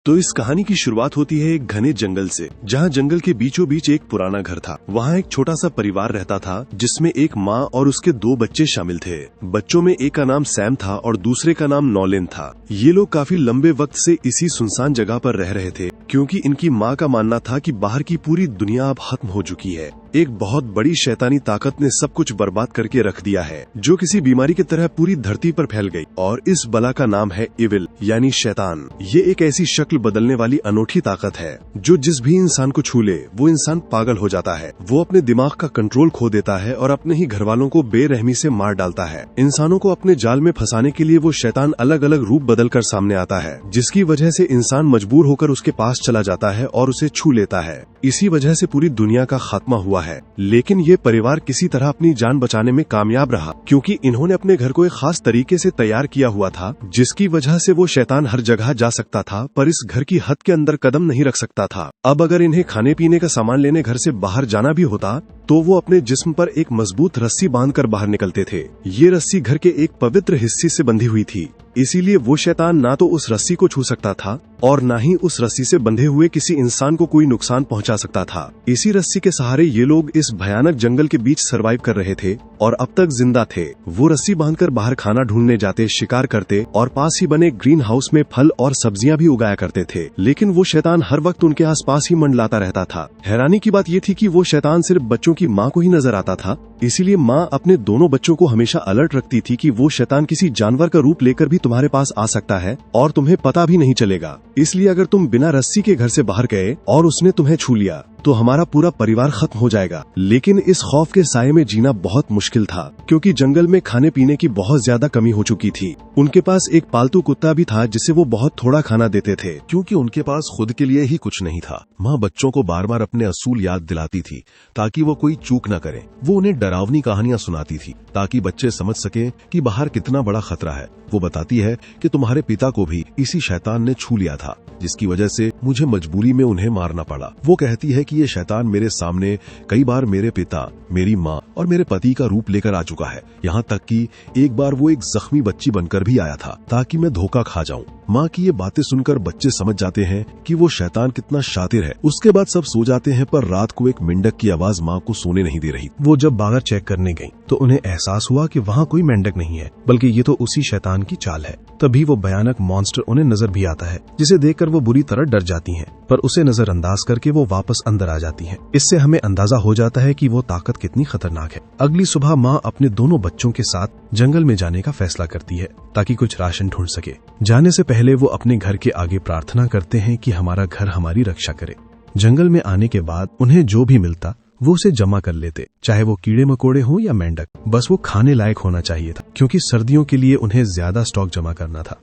तो इस कहानी की शुरुआत होती है एक घने जंगल से, जहाँ जंगल के बीचों बीच एक पुराना घर था। वहाँ एक छोटा सा परिवार रहता था जिसमें एक माँ और उसके 2 बच्चे शामिल थे। बच्चों में एक का नाम सैम था और दूसरे का नाम नॉलेन था। ये लोग काफी लंबे वक्त से इसी सुनसान जगह पर रह रहे थे, क्योंकि इनकी माँ का मानना था कि बाहर की पूरी दुनिया अब खत्म हो चुकी है। एक बहुत बड़ी शैतानी ताकत ने सब कुछ बर्बाद करके रख दिया है, जो किसी बीमारी की तरह पूरी धरती पर फैल गई। और इस बला का नाम है इविल, यानी शैतान। ये एक ऐसी शक्ल बदलने वाली अनोखी ताकत है जो जिस भी इंसान को छू ले वो इंसान पागल हो जाता है। वो अपने दिमाग का कंट्रोल खो देता है और अपने ही घर वालों को बेरहमी से मार डालता है। इंसानों को अपने जाल में फंसाने के लिए वो शैतान अलग अलग रूप बदल कर सामने आता है, जिसकी वजह से इंसान मजबूर होकर उसके पास चला जाता है और उसे छू लेता है। इसी वजह से पूरी दुनिया का खात्मा हुआ है। लेकिन ये परिवार किसी तरह अपनी जान बचाने में कामयाब रहा, क्योंकि इन्होंने अपने घर को एक खास तरीके से तैयार किया हुआ था, जिसकी वजह से वो शैतान हर जगह जा सकता था पर इस घर की हद के अंदर कदम नहीं रख सकता था। अब अगर इन्हें खाने पीने का सामान लेने घर से बाहर जाना भी होता तो वो अपने जिस्म पर एक मजबूत रस्सी बांधकर बाहर निकलते थे। ये रस्सी घर के एक पवित्र हिस्से से बंधी हुई थी, इसीलिए वो शैतान ना तो उस रस्सी को छू सकता था और ना ही उस रस्सी से बंधे हुए किसी इंसान को कोई नुकसान पहुंचा सकता था। इसी रस्सी के सहारे ये लोग इस भयानक जंगल के बीच सरवाइव कर रहे थे और अब तक जिंदा थे। वो रस्सी बांधकर बाहर खाना ढूंढने जाते, शिकार करते और पास ही बने ग्रीन हाउस में फल और सब्जियां भी उगाया करते थे। लेकिन वो शैतान हर वक्त उनके आसपास ही मंडलाता रहता था। हैरानी की बात ये थी कि वो शैतान सिर्फ बच्चों की माँ को ही नजर आता था, इसीलिए माँ अपने दोनों बच्चों को हमेशा अलर्ट रखती थी कि वो शैतान किसी जानवर का रूप लेकर भी तुम्हारे पास आ सकता है और तुम्हें पता भी नहीं चलेगा। इसलिए अगर तुम बिना रस्सी के घर से बाहर गए और उसने तुम्हें छू लिया तो हमारा पूरा परिवार खत्म हो जाएगा। लेकिन इस खौफ के साये में जीना बहुत मुश्किल था, क्योंकि जंगल में खाने पीने की बहुत ज्यादा कमी हो चुकी थी। उनके पास एक पालतू कुत्ता भी था जिसे वो बहुत थोड़ा खाना देते थे, क्योंकि उनके पास खुद के लिए ही कुछ नहीं था। माँ बच्चों को बार बार अपने असूल याद दिलाती थी ताकि वो कोई चूक न करें। वो उन्हें डरावनी कहानियां सुनाती थी ताकि बच्चे समझ सके कि बाहर कितना बड़ा खतरा है। वो बताती है कि तुम्हारे पिता को भी इसी शैतान ने छू लिया था, जिसकी वजह से मुझे मजबूरी में उन्हें मारना पड़ा। वो कहती है कि ये शैतान मेरे सामने कई बार मेरे पिता, मेरी माँ और मेरे पति का रूप लेकर आ चुका है। यहाँ तक कि एक बार वो एक जख्मी बच्ची बनकर भी आया था ताकि मैं धोखा खा जाऊं। माँ की ये बातें सुनकर बच्चे समझ जाते हैं कि वो शैतान कितना शातिर है। उसके बाद सब सो जाते हैं, पर रात को एक मेंढक की आवाज माँ को सोने नहीं दे रही। वो जब बाहर चेक करने गयी तो उन्हें एहसास हुआ कि वहाँ कोई मेंढक नहीं है, बल्कि ये तो उसी शैतान की चाल है। तभी वो भयानक मॉन्स्टर उन्हें नजर भी आता है, जिसे देखकर वो बुरी तरह डर जाती हैं, पर उसे नजरअंदाज करके वो वापस अंदर आ जाती हैं। इससे हमें अंदाजा हो जाता है कि वो ताकत कितनी खतरनाक है। अगली सुबह माँ अपने दोनों बच्चों के साथ जंगल में जाने का फैसला करती है ताकि कुछ राशन ढूंढ सके। जाने से पहले वो अपने घर के आगे प्रार्थना करते हैं कि हमारा घर हमारी रक्षा करे। जंगल में आने के बाद उन्हें जो भी मिलता वो उसे जमा कर लेते, चाहे वो कीड़े मकोड़े हों या मेंढक। बस वो खाने लायक होना चाहिए था, क्योंकि सर्दियों के लिए उन्हें ज्यादा स्टॉक जमा करना था।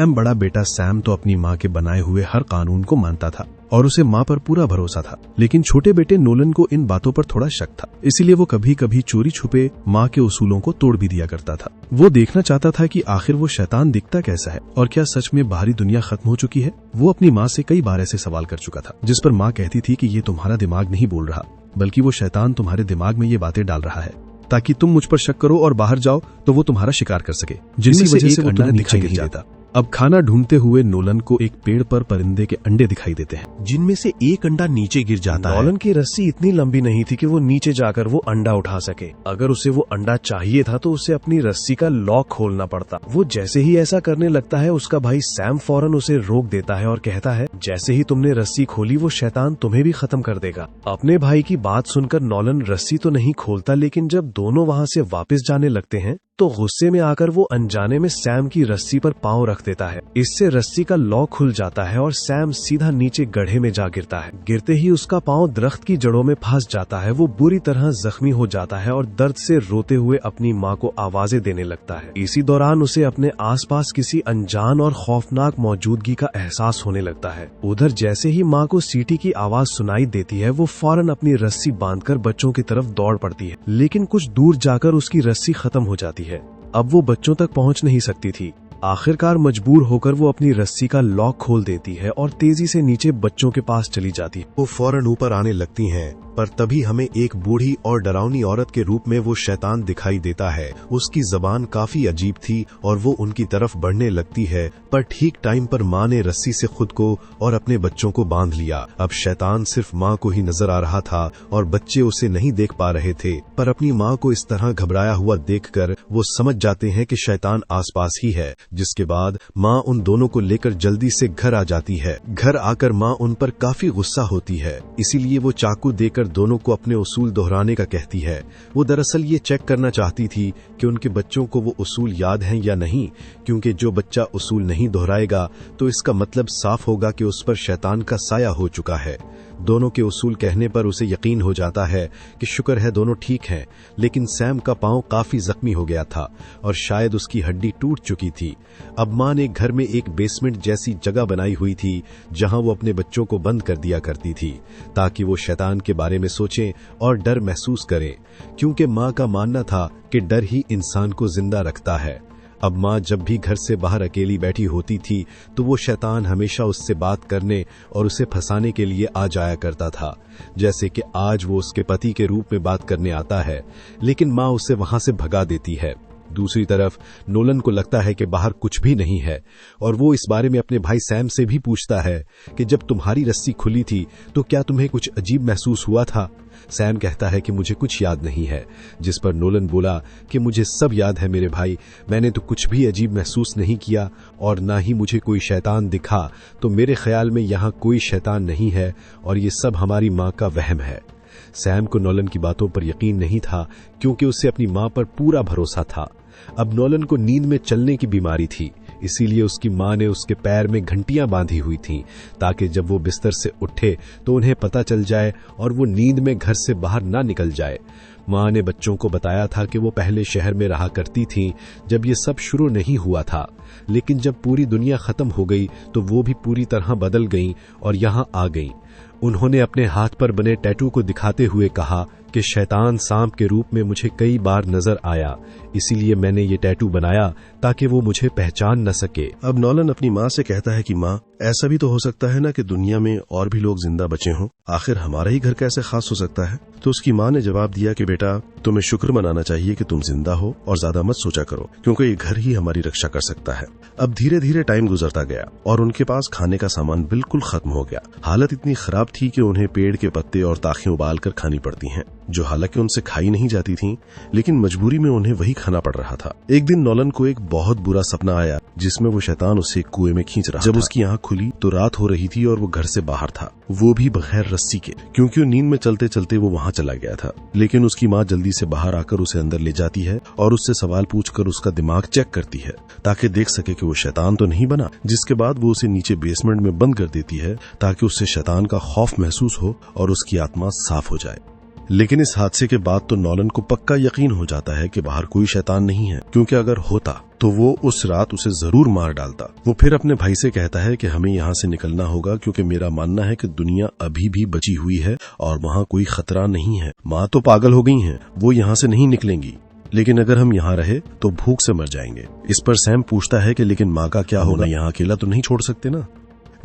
बड़ा बेटा सैम तो अपनी माँ के बनाए हुए हर कानून को मानता था और उसे माँ पर पूरा भरोसा था। लेकिन छोटे बेटे नोलन को इन बातों पर थोड़ा शक था, इसीलिए वो कभी कभी चोरी छुपे माँ के उसूलों को तोड़ भी दिया करता था। वो देखना चाहता था कि आखिर वो शैतान दिखता कैसा है और क्या सच में बाहरी दुनिया खत्म हो चुकी है। वो अपनी माँ से कई बार ऐसे सवाल कर चुका था, जिस पर माँ कहती थी कि ये तुम्हारा दिमाग नहीं बोल रहा, बल्कि वो शैतान तुम्हारे दिमाग में ये बातें डाल रहा है ताकि तुम मुझ पर शक करो और बाहर जाओ तो वो तुम्हारा शिकार कर सके, जिसकी वजह से वो तुम्हें दिखाई नहीं देता। अब खाना ढूंढते हुए नोलन को एक पेड़ पर परिंदे के अंडे दिखाई देते हैं, जिनमें से एक अंडा नीचे गिर जाता है। नोलन की रस्सी इतनी लंबी नहीं थी कि वो नीचे जाकर वो अंडा उठा सके। अगर उसे वो अंडा चाहिए था तो उसे अपनी रस्सी का लॉक खोलना पड़ता। वो जैसे ही ऐसा करने लगता है, उसका भाई सैम फौरन उसे रोक देता है और कहता है, जैसे ही तुमने रस्सी खोली वो शैतान तुम्हें भी खत्म कर देगा। अपने भाई की बात सुनकर नोलन रस्सी तो नहीं खोलता, लेकिन जब दोनों वहाँ से वापस जाने लगते हैं तो गुस्से में आकर वो अनजाने में सैम की रस्सी पर पांव रख देता है। इससे रस्सी का लॉक खुल जाता है और सैम सीधा नीचे गड्ढे में जा गिरता है। गिरते ही उसका पांव दरख्त की जड़ों में फंस जाता है। वो बुरी तरह जख्मी हो जाता है और दर्द से रोते हुए अपनी माँ को आवाजें देने लगता है। इसी दौरान उसे अपने आसपास किसी अनजान और खौफनाक मौजूदगी का एहसास होने लगता है। उधर जैसे ही माँ को सीटी की आवाज सुनाई देती है, वो फौरन अपनी रस्सी बांधकर बच्चों की तरफ दौड़ पड़ती है, लेकिन कुछ दूर जाकर उसकी रस्सी खत्म हो जाती है। अब वो बच्चों तक पहुंच नहीं सकती थी। आखिरकार मजबूर होकर वो अपनी रस्सी का लॉक खोल देती है और तेजी से नीचे बच्चों के पास चली जाती है। वो फौरन ऊपर आने लगती हैं, पर तभी हमें एक बूढ़ी और डरावनी औरत के रूप में वो शैतान दिखाई देता है। उसकी जबान काफी अजीब थी और वो उनकी तरफ बढ़ने लगती है, पर ठीक टाइम पर माँ ने रस्सी से खुद को और अपने बच्चों को बांध लिया। अब शैतान सिर्फ माँ को ही नजर आ रहा था और बच्चे उसे नहीं देख पा रहे थे, पर अपनी माँ को इस तरह घबराया हुआ देखकर वो समझ जाते हैं कि शैतान आसपास ही है। जिसके बाद माँ उन दोनों को लेकर जल्दी से घर आ जाती है। घर आकर माँ उन पर काफी गुस्सा होती है, इसीलिए वो चाकू देकर दोनों को अपने उसूल दोहराने का कहती है। वो दरअसल ये चेक करना चाहती थी कि उनके बच्चों को वो उसूल याद हैं या नहीं, क्योंकि जो बच्चा उसूल नहीं दोहराएगा तो इसका मतलब साफ होगा कि उस पर शैतान का साया हो चुका है। दोनों के उसूल कहने पर उसे यकीन हो जाता है कि शुक्र है दोनों ठीक हैं, लेकिन सैम का पांव काफी जख्मी हो गया था और शायद उसकी हड्डी टूट चुकी थी। अब माँ ने घर में एक बेसमेंट जैसी जगह बनाई हुई थी जहां वो अपने बच्चों को बंद कर दिया करती थी, ताकि वो शैतान के बारे में सोचें और डर महसूस करें, क्योंकि माँ का मानना था कि डर ही इंसान को जिंदा रखता है। अब माँ जब भी घर से बाहर अकेली बैठी होती थी तो वो शैतान हमेशा उससे बात करने और उसे फंसाने के लिए आ जाया करता था, जैसे कि आज वो उसके पति के रूप में बात करने आता है, लेकिन माँ उसे वहां से भगा देती है। दूसरी तरफ नोलन को लगता है कि बाहर कुछ भी नहीं है और वो इस बारे में अपने भाई सैम से भी पूछता है कि जब तुम्हारी रस्सी खुली थी तो क्या तुम्हें कुछ अजीब महसूस हुआ था। सैम कहता है कि मुझे कुछ याद नहीं है, जिस पर नोलन बोला कि मुझे सब याद है मेरे भाई, मैंने तो कुछ भी अजीब महसूस नहीं किया और ना ही मुझे कोई शैतान दिखा, तो मेरे ख्याल में यहाँ कोई शैतान नहीं है और ये सब हमारी माँ का वहम है। सैम को नोलन की बातों पर यकीन नहीं था, क्योंकि उसे अपनी माँ पर पूरा भरोसा था। अब नोलन को नींद में चलने की बीमारी थी, इसीलिए उसकी माँ ने उसके पैर में घंटियां बांधी हुई थीं, ताकि जब वो बिस्तर से उठे तो उन्हें पता चल जाए और वो नींद में घर से बाहर ना निकल जाए। माँ ने बच्चों को बताया था कि वो पहले शहर में रहा करती थीं जब ये सब शुरू नहीं हुआ था, लेकिन जब पूरी दुनिया खत्म हो गई तो वो भी पूरी तरह बदल गईं और यहाँ आ गईं। उन्होंने अपने हाथ पर बने टैटू को दिखाते हुए कहा कि शैतान सांप के रूप में मुझे कई बार नजर आया, इसीलिए मैंने ये टैटू बनाया ताकि वो मुझे पहचान न सके। अब नोलन अपनी माँ से कहता है कि माँ, ऐसा भी तो हो सकता है ना कि दुनिया में और भी लोग जिंदा बचे हों, आखिर हमारा ही घर कैसे खास हो सकता है। तो उसकी माँ ने जवाब दिया कि बेटा, तुम्हें शुक्र मनाना चाहिए कि तुम जिंदा हो और ज्यादा मत सोचा करो, क्योंकि ये घर ही हमारी रक्षा कर सकता है। अब धीरे धीरे टाइम गुजरता गया और उनके पास खाने का सामान बिल्कुल खत्म हो गया। हालत इतनी खराब थी कि उन्हें पेड़ के पत्ते और ताखें उबाल कर खानी पड़ती हैं, जो हालांकि उनसे खाई नहीं जाती थीं, लेकिन मजबूरी में उन्हें वही खाना पड़ रहा था। एक दिन नोलन को एक बहुत बुरा सपना आया जिसमें वो शैतान उसे कुएं में खींच रहा था। जब उसकी आंख खुली तो रात हो रही थी और वो घर से बाहर था, वो भी बगैर रस्सी के, क्योंकि वो नींद में चलते चलते वो वहां चला गया था। लेकिन उसकी माँ जल्दी से बाहर आकर उसे अंदर ले जाती है और उससे सवाल पूछकर उसका दिमाग चेक करती है ताकि देख सके कि वो शैतान तो नहीं बना। जिसके बाद वो उसे नीचे बेसमेंट में बंद कर देती है ताकि उससे शैतान का खौफ महसूस हो और उसकी आत्मा साफ हो जाए। लेकिन इस हादसे के बाद तो नोलन को पक्का यकीन हो जाता है कि बाहर कोई शैतान नहीं है, क्योंकि अगर होता तो वो उस रात उसे जरूर मार डालता। वो फिर अपने भाई से कहता है कि हमें यहाँ से निकलना होगा, क्योंकि मेरा मानना है कि दुनिया अभी भी बची हुई है और वहाँ कोई खतरा नहीं है। माँ तो पागल हो गई हैं, वो यहाँ से नहीं निकलेंगी, लेकिन अगर हम यहाँ रहे तो भूख से मर जाएंगे। इस पर सैम पूछता है कि लेकिन माँ का क्या होगा, यहाँ अकेला तो नहीं छोड़ सकते ना।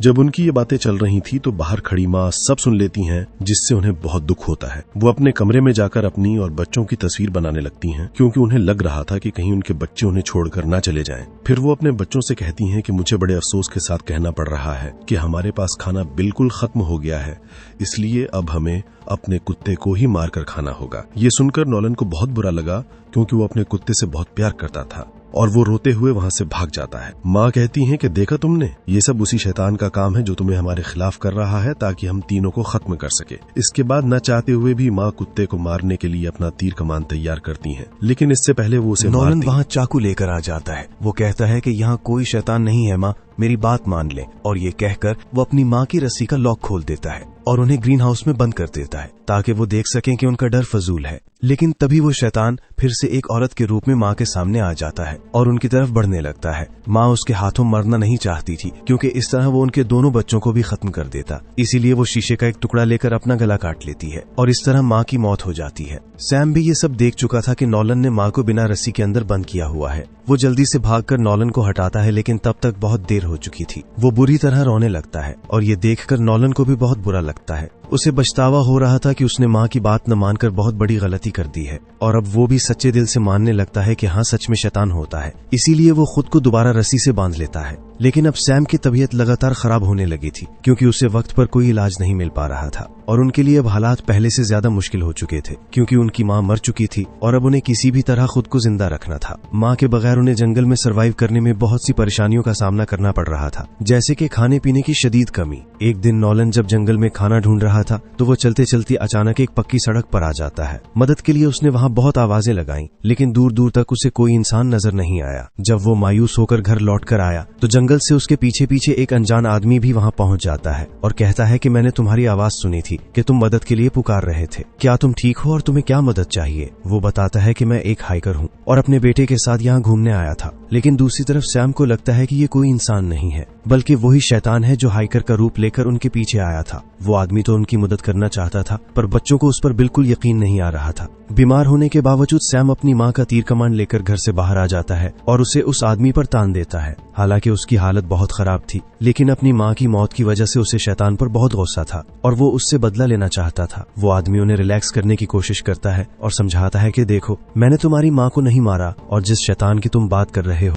जब उनकी ये बातें चल रही थी तो बाहर खड़ी माँ सब सुन लेती हैं, जिससे उन्हें बहुत दुख होता है। वो अपने कमरे में जाकर अपनी और बच्चों की तस्वीर बनाने लगती हैं, क्योंकि उन्हें लग रहा था कि कहीं उनके बच्चे उन्हें छोड़कर ना चले जाएं। फिर वो अपने बच्चों से कहती हैं कि मुझे बड़े अफसोस के साथ कहना पड़ रहा है कि हमारे पास खाना बिल्कुल खत्म हो गया है, इसलिए अब हमें अपने कुत्ते को ही मार कर खाना होगा। ये सुनकर नोलन को बहुत बुरा लगा, क्योंकि वो अपने कुत्ते से बहुत प्यार करता था और वो रोते हुए वहाँ से भाग जाता है। माँ कहती हैं कि देखा तुमने, ये सब उसी शैतान का काम है जो तुम्हें हमारे खिलाफ कर रहा है ताकि हम तीनों को खत्म कर सके। इसके बाद न चाहते हुए भी माँ कुत्ते को मारने के लिए अपना तीर कमान तैयार करती हैं, लेकिन इससे पहले वो उसे नोलन वहाँ चाकू लेकर आ जाता है। वो कहता है कि यहाँ कोई शैतान नहीं है माँ, मेरी बात मान लें। और ये कहकर वो अपनी माँ की रस्सी का लॉक खोल देता है और उन्हें ग्रीन हाउस में बंद कर देता है ताकि वो देख सकें कि उनका डर फजूल है। लेकिन तभी वो शैतान फिर से एक औरत के रूप में माँ के सामने आ जाता है और उनकी तरफ बढ़ने लगता है। माँ उसके हाथों मरना नहीं चाहती थी क्योंकि इस तरह वो उनके दोनों बच्चों को भी खत्म कर देता। इसीलिए वो शीशे का एक टुकड़ा लेकर अपना गला काट लेती है और इस तरह माँ की मौत हो जाती है। सैम भी ये सब देख चुका था कि नॉलन ने माँ को बिना रस्सी के अंदर बंद किया हुआ है। वो जल्दी से भागकर नॉलन को हटाता है, लेकिन तब तक बहुत देर हो चुकी थी। वो बुरी तरह रोने लगता है और ये देखकर नॉलन को भी बहुत बुरा लगता है। उसे पछतावा हो रहा था कि उसने माँ की बात न मानकर बहुत बड़ी गलती कर दी है और अब वो भी सच्चे दिल से मानने लगता है कि हाँ, सच में शैतान होता है। इसीलिए वो खुद को दोबारा रस्सी से बांध लेता है। लेकिन अब सैम की तबीयत लगातार खराब होने लगी थी क्योंकि उसे वक्त पर कोई इलाज नहीं मिल पा रहा था और उनके लिए अब हालात पहले से ज्यादा मुश्किल हो चुके थे क्योंकि उनकी माँ मर चुकी थी और अब उन्हें किसी भी तरह खुद को जिंदा रखना था। माँ के बगैर उन्हें जंगल में सर्वाइव करने में बहुत सी परेशानियों का सामना करना पड़ रहा था, जैसे कि खाने पीने की शदीद कमी। एक दिन नॉलन जब जंगल में खाना ढूंढ रहा था तो वो चलते चलते अचानक एक पक्की सड़क पर आ जाता है। मदद के लिए उसने वहाँ बहुत आवाजें लगाई, लेकिन दूर दूर तक उसे कोई इंसान नजर नहीं आया। जब वो मायूस होकर घर लौट कर आया तो जंगल से उसके पीछे पीछे एक अनजान आदमी भी वहाँ पहुँच जाता है और कहता है कि मैंने तुम्हारी आवाज सुनी थी कि तुम मदद के लिए पुकार रहे थे। क्या तुम ठीक हो और तुम्हें क्या मदद चाहिए? वो बताता है कि मैं एक हाइकर हूँ और अपने बेटे के साथ यहाँ घूमने आया था। लेकिन दूसरी तरफ सैम को लगता है कि ये कोई इंसान नहीं है बल्कि वही शैतान है जो हाइकर का रूप लेकर उनके पीछे आया था। वो आदमी तो उनकी मदद करना चाहता था पर बच्चों को उस पर बिल्कुल यकीन नहीं आ रहा था। बीमार होने के बावजूद सैम अपनी माँ का तीर कमान लेकर घर से बाहर आ जाता है और उसे उस आदमी पर तान देता है। हालांकि उसकी हालत बहुत खराब थी, लेकिन अपनी माँ की मौत की वजह से उसे शैतान पर बहुत गुस्सा था और वो उससे बदला लेना चाहता था। वो आदमी उन्हें रिलैक्स करने की कोशिश करता है और समझाता है कि देखो, मैंने तुम्हारी माँ को नहीं मारा और जिस शैतान की तुम बात कर रहे हो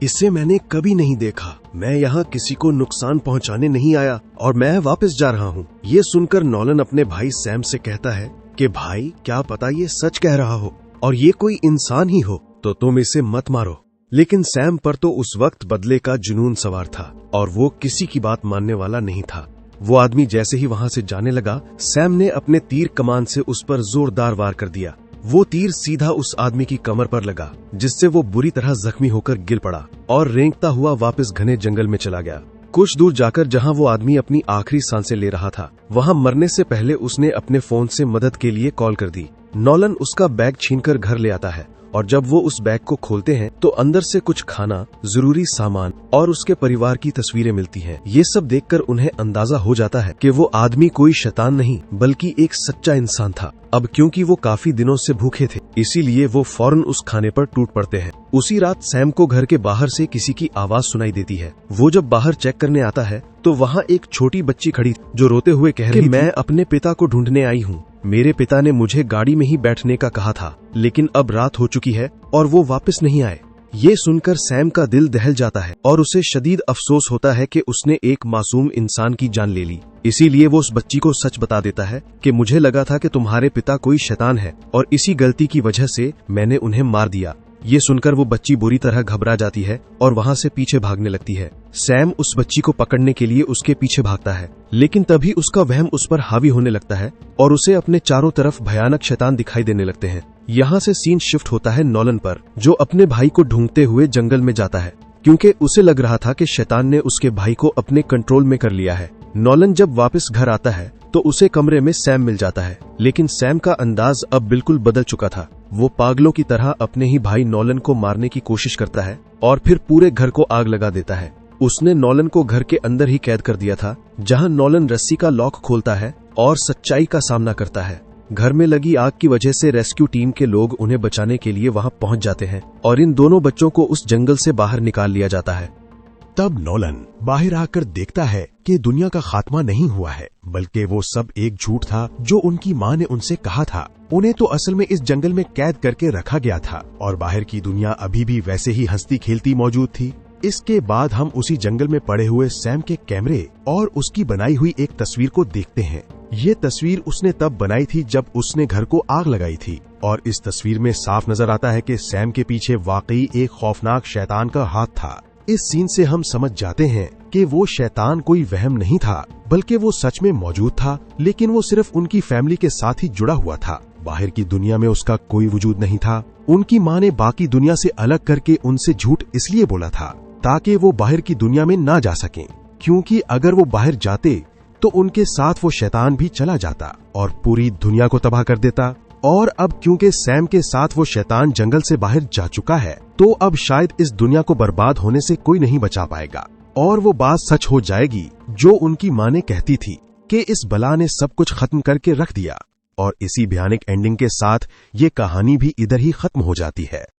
इसे मैंने कभी नहीं देखा। मैं यहाँ किसी को नुकसान पहुँचाने नहीं आया और मैं वापस जा रहा हूँ। ये सुनकर नॉलन अपने भाई सैम से कहता है कि भाई, क्या पता ये सच कह रहा हो और ये कोई इंसान ही हो, तो तुम इसे मत मारो। लेकिन सैम पर तो उस वक्त बदले का जुनून सवार था और वो किसी की बात मानने वाला नहीं था। वो आदमी जैसे ही वहाँ से जाने लगा, सैम ने अपने तीर कमान से उस पर जोरदार वार कर दिया। वो तीर सीधा उस आदमी की कमर पर लगा, जिससे वो बुरी तरह जख्मी होकर गिर पड़ा और रेंगता हुआ वापस घने जंगल में चला गया। कुछ दूर जाकर जहां वो आदमी अपनी आखिरी सांसें ले रहा था, वहां मरने से पहले उसने अपने फोन से मदद के लिए कॉल कर दी। नॉलन उसका बैग छीनकर घर ले आता है और जब वो उस बैग को खोलते हैं तो अंदर से कुछ खाना, जरूरी सामान और उसके परिवार की तस्वीरें मिलती हैं। ये सब देखकर उन्हें अंदाजा हो जाता है कि वो आदमी कोई शैतान नहीं बल्कि एक सच्चा इंसान था। अब क्योंकि वो काफी दिनों से भूखे थे, इसीलिए वो फौरन उस खाने पर टूट पड़ते हैं। उसी रात सैम को घर के बाहर से किसी की आवाज सुनाई देती है। वो जब बाहर चेक करने आता है तो वहाँ एक छोटी बच्ची खड़ी जो रोते हुए कह रही थी, मैं अपने पिता को ढूंढने आई हूँ। मेरे पिता ने मुझे गाड़ी में ही बैठने का कहा था, लेकिन अब रात हो चुकी है और वो वापस नहीं आए। ये सुनकर सैम का दिल दहल जाता है और उसे शदीद अफसोस होता है कि उसने एक मासूम इंसान की जान ले ली। इसीलिए वो उस बच्ची को सच बता देता है कि मुझे लगा था कि तुम्हारे पिता कोई शैतान है और इसी गलती की वजह से मैंने उन्हें मार दिया। ये सुनकर वो बच्ची बुरी तरह घबरा जाती है और वहाँ से पीछे भागने लगती है। सैम उस बच्ची को पकड़ने के लिए उसके पीछे भागता है, लेकिन तभी उसका वहम उस पर हावी होने लगता है और उसे अपने चारों तरफ भयानक शैतान दिखाई देने लगते हैं। यहाँ से सीन शिफ्ट होता है नॉलन पर, जो अपने भाई को ढूंढते हुए जंगल में जाता है क्योंकि उसे लग रहा था कि शैतान ने उसके भाई को अपने कंट्रोल में कर लिया है। नॉलन जब वापस घर आता है तो उसे कमरे में सैम मिल जाता है, लेकिन सैम का अंदाज अब बिल्कुल बदल चुका था। वो पागलों की तरह अपने ही भाई नॉलन को मारने की कोशिश करता है और फिर पूरे घर को आग लगा देता है। उसने नॉलन को घर के अंदर ही कैद कर दिया था, जहां नॉलन रस्सी का लॉक खोलता है और सच्चाई का सामना करता है। घर में लगी आग की वजह से रेस्क्यू टीम के लोग उन्हें बचाने के लिए वहां पहुंच जाते हैं और इन दोनों बच्चों को उस जंगल से बाहर निकाल लिया जाता है। तब नॉलन बाहर आकर देखता है कि दुनिया का खात्मा नहीं हुआ है, बल्कि वो सब एक झूठ था जो उनकी माँ ने उनसे कहा था। उन्हें तो असल में इस जंगल में कैद करके रखा गया था और बाहर की दुनिया अभी भी वैसे ही हंसती खेलती मौजूद थी। इसके बाद हम उसी जंगल में पड़े हुए सैम के कैमरे और उसकी बनाई हुई एक तस्वीर को देखते हैं। ये तस्वीर उसने तब बनाई थी जब उसने घर को आग लगाई थी और इस तस्वीर में साफ नजर आता है कि सैम के पीछे वाकई एक खौफनाक शैतान का हाथ था। इस सीन से हम समझ जाते हैं कि वो शैतान कोई वहम नहीं था, बल्कि वो सच में मौजूद था, लेकिन वो सिर्फ उनकी फैमिली के साथ ही जुड़ा हुआ था। बाहर की दुनिया में उसका कोई वजूद नहीं था। उनकी माँ ने बाकी दुनिया से अलग करके उनसे झूठ इसलिए बोला था ताकि वो बाहर की दुनिया में ना जा सकें, क्योंकि अगर वो बाहर जाते तो उनके साथ वो शैतान भी चला जाता और पूरी दुनिया को तबाह कर देता। और अब क्योंकि सैम के साथ वो शैतान जंगल से बाहर जा चुका है, तो अब शायद इस दुनिया को बर्बाद होने से कोई नहीं बचा पाएगा और वो बात सच हो जाएगी जो उनकी माँ ने कहती थी कि इस बला ने सब कुछ खत्म करके रख दिया। और इसी भयानक एंडिंग के साथ ये कहानी भी इधर ही खत्म हो जाती है।